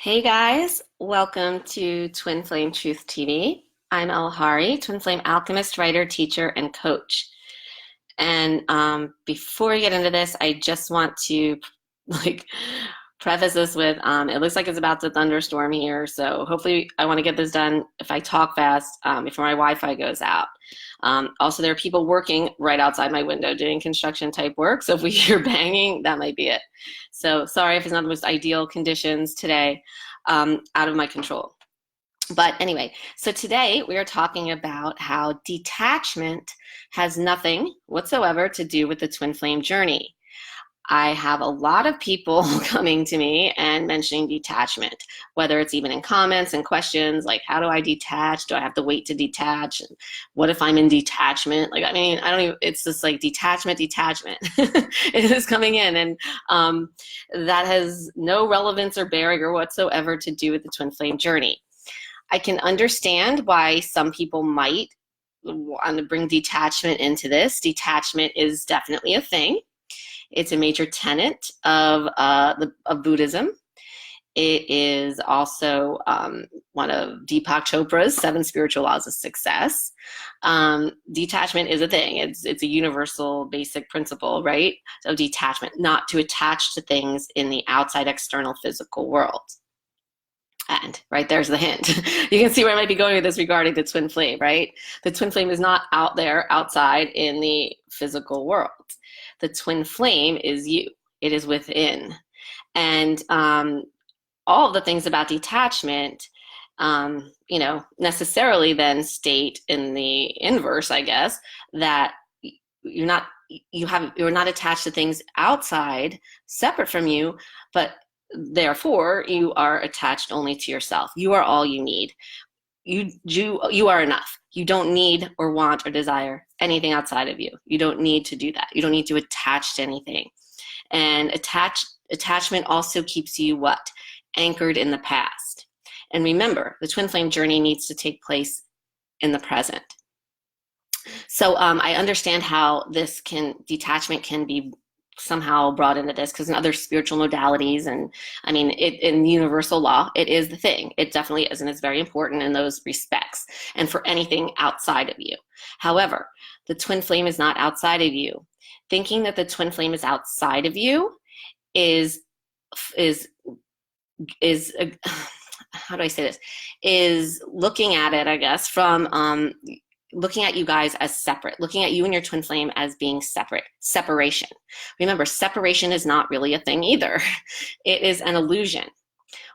Hey guys, welcome to Twin Flame Truth TV. I'm Elle Hari, Twin Flame alchemist, writer, teacher, and coach. And before we get into this, I just want to like preface this with it looks like it's about to thunderstorm here, so hopefully I want to get this done if I talk fast before my Wi-Fi goes out. Also, there are people working right outside my window doing construction type work, so if we hear banging, that might be it. So sorry if it's not the most ideal conditions today, out of my control. But anyway, so today we are talking about how detachment has nothing whatsoever to do with the twin flame journey. I have a lot of people coming to me and mentioning detachment, whether it's even in comments and questions like, how do I detach? Do I have to wait to detach? And what if I'm in detachment? Like, I mean, I don't even, it's just like detachment. It is coming in. And that has no relevance or barrier whatsoever to do with the twin flame journey. I can understand why some people might want to bring detachment into this. Detachment is definitely a thing. It's a major tenet of Buddhism. It is also one of Deepak Chopra's 7 spiritual laws of success. Detachment is a thing. It's a universal basic principle, right? Of detachment, not to attach to things in the outside external physical world. And right there's the hint. You can see where I might be going with this regarding the twin flame, right? The twin flame is not out there, outside in the physical world. The twin flame is you. It is within. And all of the things about detachment, necessarily then state in the inverse, I guess, that you're not attached to things outside, separate from you, but therefore you are attached only to yourself. You are all you need. You are enough. You don't need or want or desire anything outside of you. You don't need to do that. You don't need to attach to anything. And attachment also keeps you what? Anchored in the past. And remember, the twin flame journey needs to take place in the present. So I understand how detachment can be somehow brought into this, because in other spiritual modalities, and I mean, in universal law, it is the thing. It definitely is, and it's very important in those respects, and for anything outside of you. However, the twin flame is not outside of you. Thinking that the twin flame is outside of you is how do I say this? Is looking at it, I guess, from looking at you guys as separate, looking at you and your twin flame as being separate. Separation. Remember, separation is not really a thing either. It is an illusion.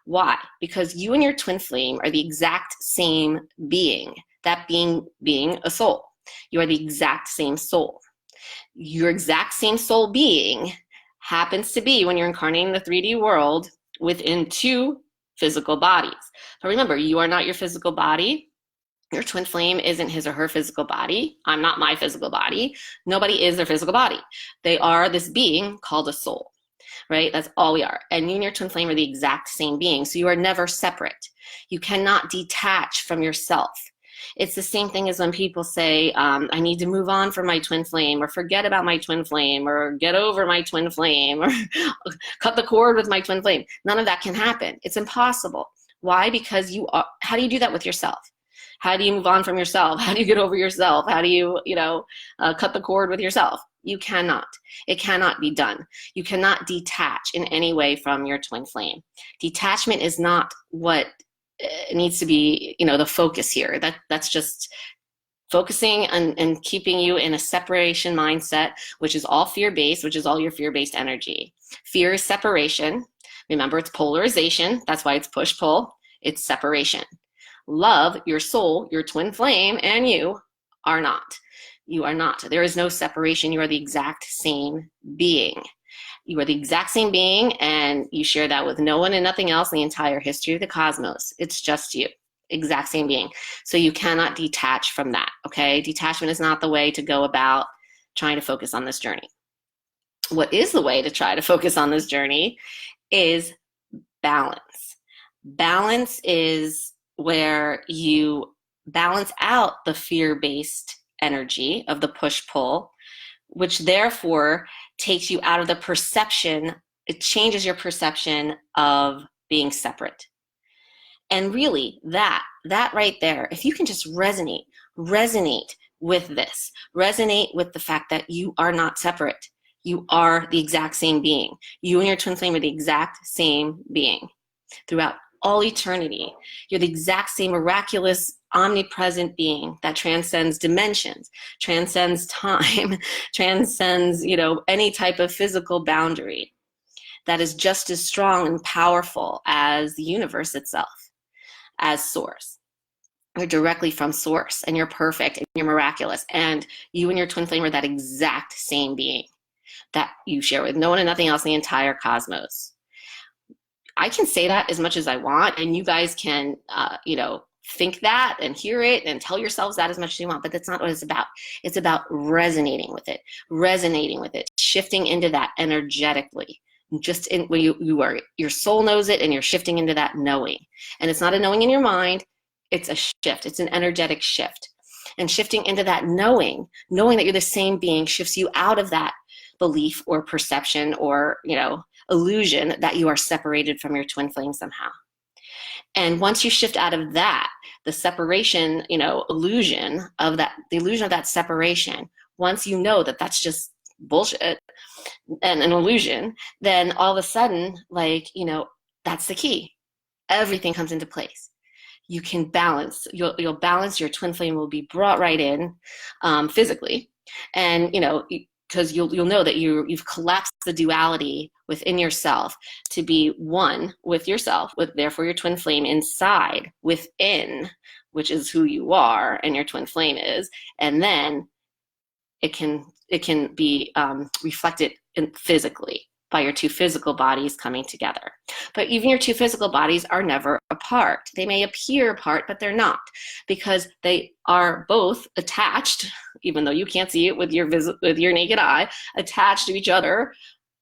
Why? Because you and your twin flame are the exact same being, that being a soul. You are the exact same soul. Your exact same soul being happens to be, when you're incarnating the 3D world, within 2 physical bodies. But remember, you are not your physical body. Your twin flame isn't his or her physical body. I'm not my physical body. Nobody is their physical body. They are this being called a soul, right? That's all we are. And you and your twin flame are the exact same being. So you are never separate. You cannot detach from yourself. It's the same thing as when people say, I need to move on from my twin flame, or forget about my twin flame, or get over my twin flame, or cut the cord with my twin flame. None of that can happen. It's impossible. Why? Because how do you do that with yourself? How do you move on from yourself? How do you get over yourself? How do you, cut the cord with yourself? You cannot. It cannot be done. You cannot detach in any way from your twin flame. Detachment is not what needs to be, the focus here. That's just focusing and keeping you in a separation mindset, which is all fear-based, which is all your fear-based energy. Fear is separation. Remember, it's polarization. That's why it's push-pull. It's separation. Love, your soul, your twin flame, and you are not. You are not. There is no separation. You are the exact same being. You are the exact same being, and you share that with no one and nothing else in the entire history of the cosmos. It's just you. Exact same being. So you cannot detach from that, okay? Detachment is not the way to go about trying to focus on this journey. What is the way to try to focus on this journey is balance. Balance is where you balance out the fear-based energy of the push-pull, which therefore takes you out of the perception. It changes your perception of being separate. And really, that right there, if you can just resonate with this, resonate with the fact that you are not separate. You are the exact same being. You and your twin flame are the exact same being throughout all eternity. You're the exact same miraculous, omnipresent being that transcends dimensions, transcends time, transcends, any type of physical boundary, that is just as strong and powerful as the universe itself, as source. You're directly from source, and you're perfect, and you're miraculous, and you and your twin flame are that exact same being that you share with no one and nothing else in the entire cosmos. I can say that as much as I want, and you guys can, think that and hear it and tell yourselves that as much as you want, but that's not what it's about. It's about resonating with it, shifting into that energetically. Just in when your soul knows it, and you're shifting into that knowing. And it's not a knowing in your mind, it's a shift. It's an energetic shift. And shifting into that knowing that you're the same being, shifts you out of that belief or perception or, illusion that you are separated from your twin flame somehow. And once you shift out of that, the separation, illusion of that separation, once you know that that's just bullshit and an illusion, then all of a sudden, that's the key. Everything comes into place. You can balance. You'll balance. Your twin flame will be brought right in, physically, and because you'll know that you've collapsed the duality within yourself to be one with yourself, with therefore your twin flame inside, within, which is who you are, and your twin flame is, and then it can be reflected physically by your two physical bodies coming together. But even your two physical bodies are never apart. They may appear apart, but they're not, because they are both attached, even though you can't see it with your naked eye, attached to each other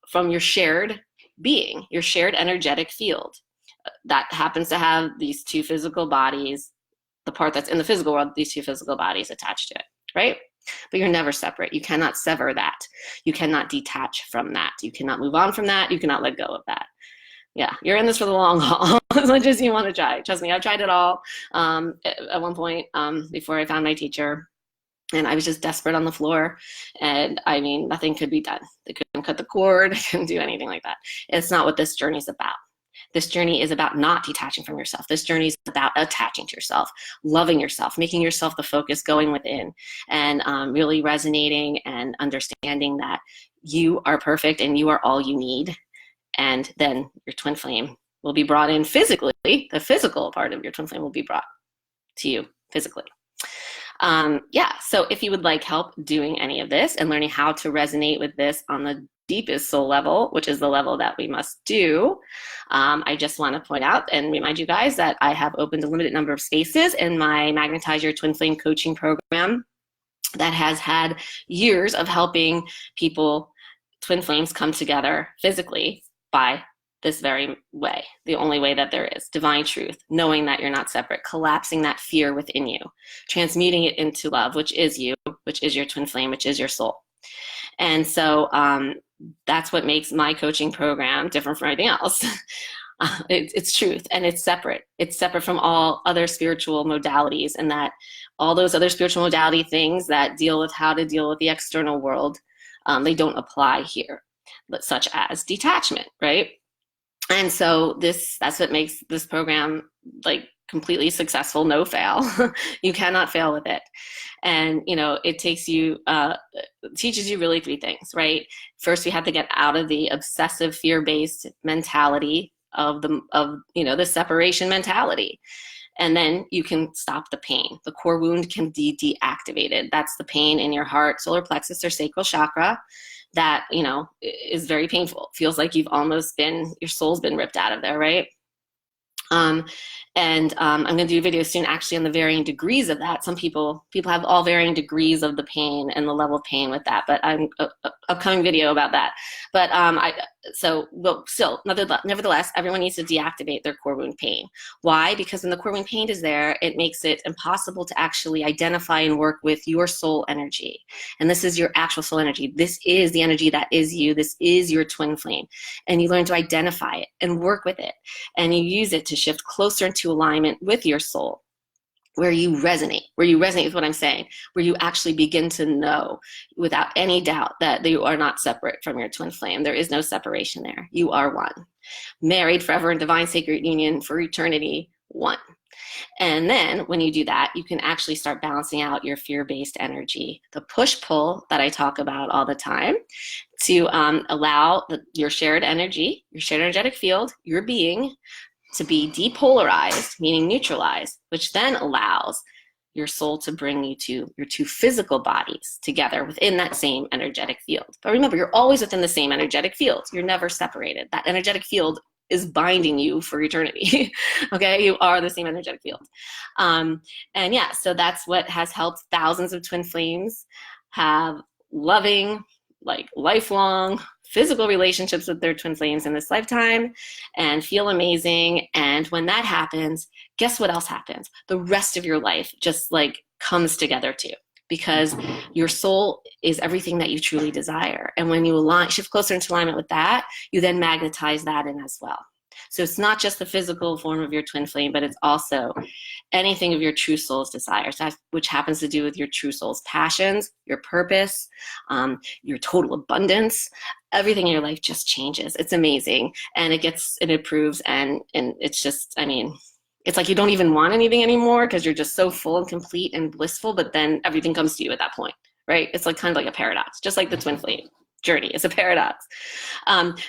from your shared being, your shared energetic field that happens to have these two physical bodies, the part that's in the physical world, these two physical bodies attached to it, right? But you're never separate. You cannot sever that. You cannot detach from that. You cannot move on from that. You cannot let go of that. Yeah, you're in this for the long haul, as much as you want to try. Trust me, I've tried it all at one point before I found my teacher. And I was just desperate on the floor. And I mean, nothing could be done. They couldn't cut the cord, couldn't do anything like that. It's not what this journey is about. This journey is about not detaching from yourself. This journey is about attaching to yourself, loving yourself, making yourself the focus, going within, and really resonating and understanding that you are perfect and you are all you need. And then your twin flame will be brought in physically. The physical part of your twin flame will be brought to you physically. So if you would like help doing any of this and learning how to resonate with this on the deepest soul level, which is the level that we must do, I just want to point out and remind you guys that I have opened a limited number of spaces in my Magnetize Your Twin Flame coaching program that has had years of helping people, twin flames, come together physically by this very way, the only way that there is, divine truth, knowing that you're not separate, collapsing that fear within you, transmuting it into love, which is you, which is your twin flame, which is your soul. And so that's what makes my coaching program different from everything else. It's truth, and it's separate. It's separate from all other spiritual modalities, and that all those other spiritual modality things that deal with how to deal with the external world, they don't apply here, such as detachment, right? And so that's what makes this program completely successful, no fail. You cannot fail with it. And, it takes you, teaches you really three things, right? First, we have to get out of the obsessive fear-based mentality of the separation mentality. And then you can stop the pain. The core wound can be deactivated. That's the pain in your heart, solar plexus, or sacral chakra that, is very painful. Feels like your soul's been ripped out of there, right? I'm going to do a video soon actually on the varying degrees of that. Some people have all varying degrees of the pain and the level of pain with that, but I'm upcoming video about that. But still, nevertheless, everyone needs to deactivate their core wound pain. Why? Because when the core wound pain is there, it makes it impossible to actually identify and work with your soul energy. And this is your actual soul energy. This is the energy that is you. This is your twin flame. And you learn to identify it and work with it. And you use it to shift closer into alignment with your soul, where you resonate with what I'm saying, where you actually begin to know without any doubt that you are not separate from your twin flame. There is no separation there. You are one. Married forever in divine sacred union for eternity, one. And then when you do that, you can actually start balancing out your fear-based energy, the push-pull that I talk about all the time, to allow your shared energy, your shared energetic field, your being, to be depolarized, meaning neutralized, which then allows your soul to bring you to your two physical bodies together within that same energetic field. But remember, you're always within the same energetic field. You're never separated. That energetic field is binding you for eternity. Okay, you are the same energetic field. And yeah, so that's what has helped thousands of twin flames have loving, like lifelong physical relationships with their twin flames in this lifetime and feel amazing. And when that happens, guess what else happens? The rest of your life just like comes together too, because your soul is everything that you truly desire. And when you shift closer into alignment with that, you then magnetize that in as well. So it's not just the physical form of your twin flame, but it's also anything of your true soul's desires, which happens to do with your true soul's passions, your purpose, your total abundance. Everything in your life just changes. It's amazing. And it improves. And it's just, I mean, it's like you don't even want anything anymore because you're just so full and complete and blissful, but then everything comes to you at that point, right? It's like kind of like a paradox, just like the twin flame journey is a paradox.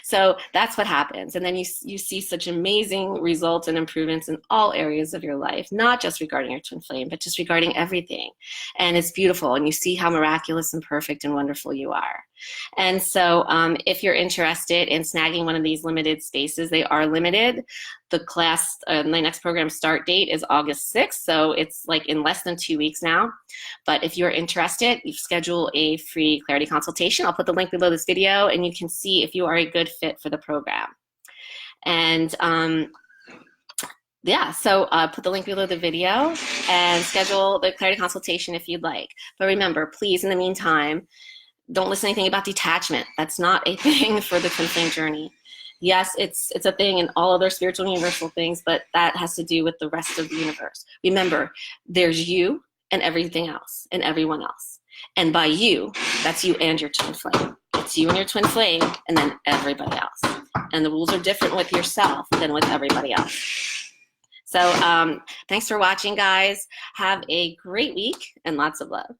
So that's what happens. And then you see such amazing results and improvements in all areas of your life, not just regarding your twin flame, but just regarding everything. And it's beautiful. And you see how miraculous and perfect and wonderful you are. And so if you're interested in snagging one of these limited spaces, they are limited. The class, my next program start date is August 6th. So it's like in less than 2 weeks now. But if you're interested, you schedule a free Clarity consultation. I'll put the link below this video and you can see if you are a good fit for the program. And yeah, so put the link below the video and schedule the Clarity consultation if you'd like. But remember, please, in the meantime, don't listen to anything about detachment. That's not a thing for the twin flame journey. Yes, it's a thing in all other spiritual and universal things, but that has to do with the rest of the universe. Remember, there's you and everything else and everyone else. And by you, that's you and your twin flame. It's you and your twin flame and then everybody else. And the rules are different with yourself than with everybody else. So thanks for watching, guys. Have a great week and lots of love.